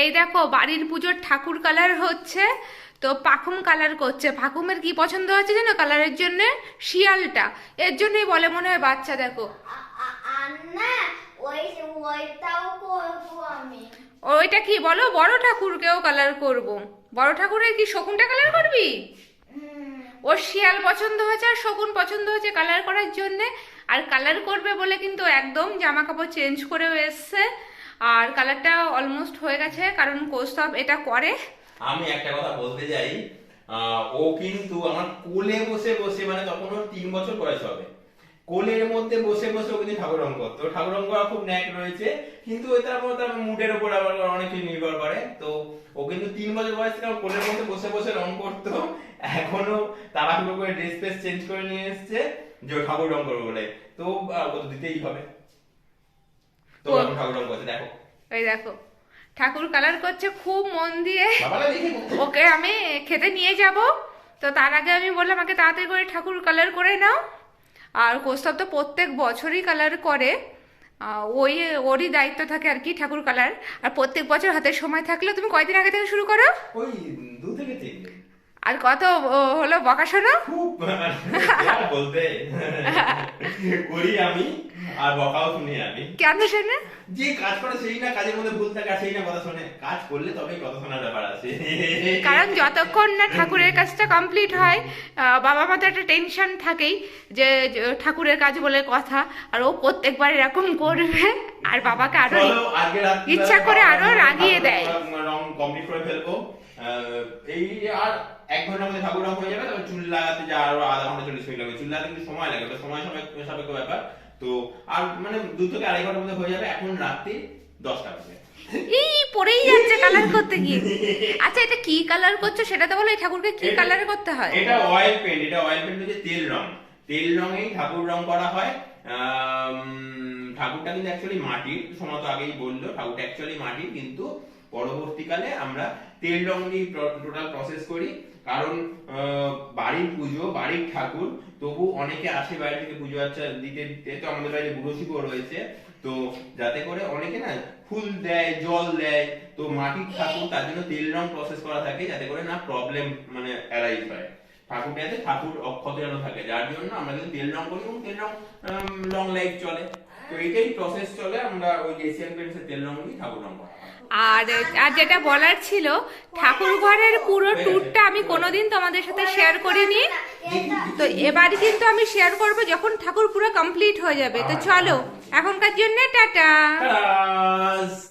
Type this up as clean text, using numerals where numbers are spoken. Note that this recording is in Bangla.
এই দেখো বাড়ির পুজোর ঠাকুর কালার হচ্ছে। তো পাখুম কালার করছে। পাখুমের কি পছন্দ হচ্ছে জানো কালারের জন্য? শিয়ালটা। এর জন্যই বলে মনে হয় বাচ্চা। দেখো না, ওই ওইটাও করবো আমি। ওইটা কি বলো, বড় ঠাকুরকেও কালার করব। বড় ঠাকুরের কি শকুনটা কালার করবি? ওর শিয়াল পছন্দ হয়েছে আর শকুন পছন্দ হয়েছে কালার করার জন্য। আর কালার করবে বলে কিন্তু একদম জামা কাপড় চেঞ্জ করেও এসছে। আর কালারটা অলমোস্ট হয়ে গেছে, কারণ কৌস্তব এটা করে। আমি একটা কথা বলতে যাই, ও কিন্তু আমার কোলে বসে বসে, মানে তখন ওর 3 বছর বয়স হবে, কোলের মধ্যে বসে বসে ও কিন্তু ঠাকুর রং করতো। ঠাকুর রং করা খুব ন্যাক রয়েছে, কিন্তু ওই তার মুডের উপর আবার অনেক কিছু নির্ভর করে। তো ও কিন্তু 3 বছর বয়স থেকে আমার কোলের মধ্যে বসে বসে রং করতো। এখনো তাড়াহুড়ো করে ড্রেস ফ্রেস চেঞ্জ করে নিয়ে এসছে যে ও ঠাকুর রং করবে বলে। তো ও তো দিতেই হবে। তো এখন ঠাকুর রং করছে, দেখো ওই দেখো ঠাকুর কালার করছে খুব মন দিয়ে। বাবারা দেখে ওকে আমি খেতে নিয়ে যাব। তো তার আগে আমি বললাম আমাকে তাড়াতাড়ি করে ঠাকুর কালার করে নাও। আর কৌস্তব তো প্রত্যেক বছরই কালার করে। ওই ওরই দায়িত্ব থাকে আর কি ঠাকুর কালার। আর প্রত্যেক বছর হাতে সময় থাকলে তুমি কয়দিন আগে থেকে শুরু করো? ওই 2 থেকে 3 দিন। আর কত হলো বকা শোনো? খুব আর বলতে করি আমি, আর বকাও শুনি আমি। কেন শোনে? যে কাজ করে সেই না কাজের মধ্যে ভুল থাকে, আর সেই না কথা শোনে। কাজ করলে তবেই কথা শোনার ব্যাপার আছে। কারণ যতক্ষণ না ঠাকুরের কাজটা কমপ্লিট হয়, বাবা মা তো একটা টেনশন থাকেই যে ঠাকুরের কাজ বলে কথা। আর ও প্রত্যেকবার এরকম করবে আর বাবাকে আরো চলো আজকে রাত্রে ইচ্ছা করে আরো রাগিয়ে দেয়। রং কমপ্লিট করে ফেলবো। এই আর 1 ঘন্টার মধ্যে ঠাকুর রং হয়ে যাবে। তবে চুল লাগাতে যা আরো আধা ঘন্টা 40 মিনিট লাগবে। চুল লাগাতে কিন্তু সময় লাগে, ওটা সময় সাপেক্ষ ব্যাপার। তো আর মানে 2 থেকে 2.5 ঘন্টার মধ্যে হয়ে যাবে। এখন রাত্রি 10টা বাজে। এই পড়েই যাচ্ছে কালার করতে গিয়ে। আচ্ছা এটা কি কালার করছো সেটা তো বলো। এই ঠাকুরকে কি কালারে করতে হয়? এটা অয়েল পেন্ট। এটা অয়েল পেন্ট হচ্ছে তেল রং। তেল রঙেই ঠাকুর রং করা হয়। ঠাকুরটা কিন্তু অ্যাকচুয়ালি মাটির, সোমা তো আগেই বললো ঠাকুরটা অ্যাকচুয়ালি মাটির, কিন্তু পরবর্তীকালে আমরা তেল রং দিয়ে টোটাল প্রসেস করি। কারণ বাড়ির পুজো, বাড়ির ঠাকুর, তবু অনেকে আসে বাইরে থেকে পুজো আচ্ছা দিতে দিতে। তো আমাদের বাড়িতে বুড়ো শিবও রয়েছে। তো যাতে করে অনেকে না ফুল দেয়, জল দেয়। তো মাটির ঠাকুর, তার জন্য তেল রং প্রসেস করা থাকে, যাতে করে না প্রবলেম মানে অ্যারাইজ হয় ঠাকুরটাতে, ঠাকুর অক্ষত যেন থাকে। যার জন্য আমরা কিন্তু তেল রং করি, এবং তেল রং লং লাইফ চলে। তো এইটাই প্রসেস চলে। আমরা ওই এশিয়ান পেইন্টসের তেল রং দিয়ে ঠাকুর রং করা হয়। আর আর যেটা বলার ছিল, ঠাকুর ঘরের পুরো ট্যুরটা আমি কোনোদিন তোমাদের সাথে শেয়ার করিনি। তো এবার কিন্তু আমি শেয়ার করব যখন ঠাকুর পুরো কমপ্লিট হয়ে যাবে। তো চলো এখনকার জন্য টাটা। টাটা।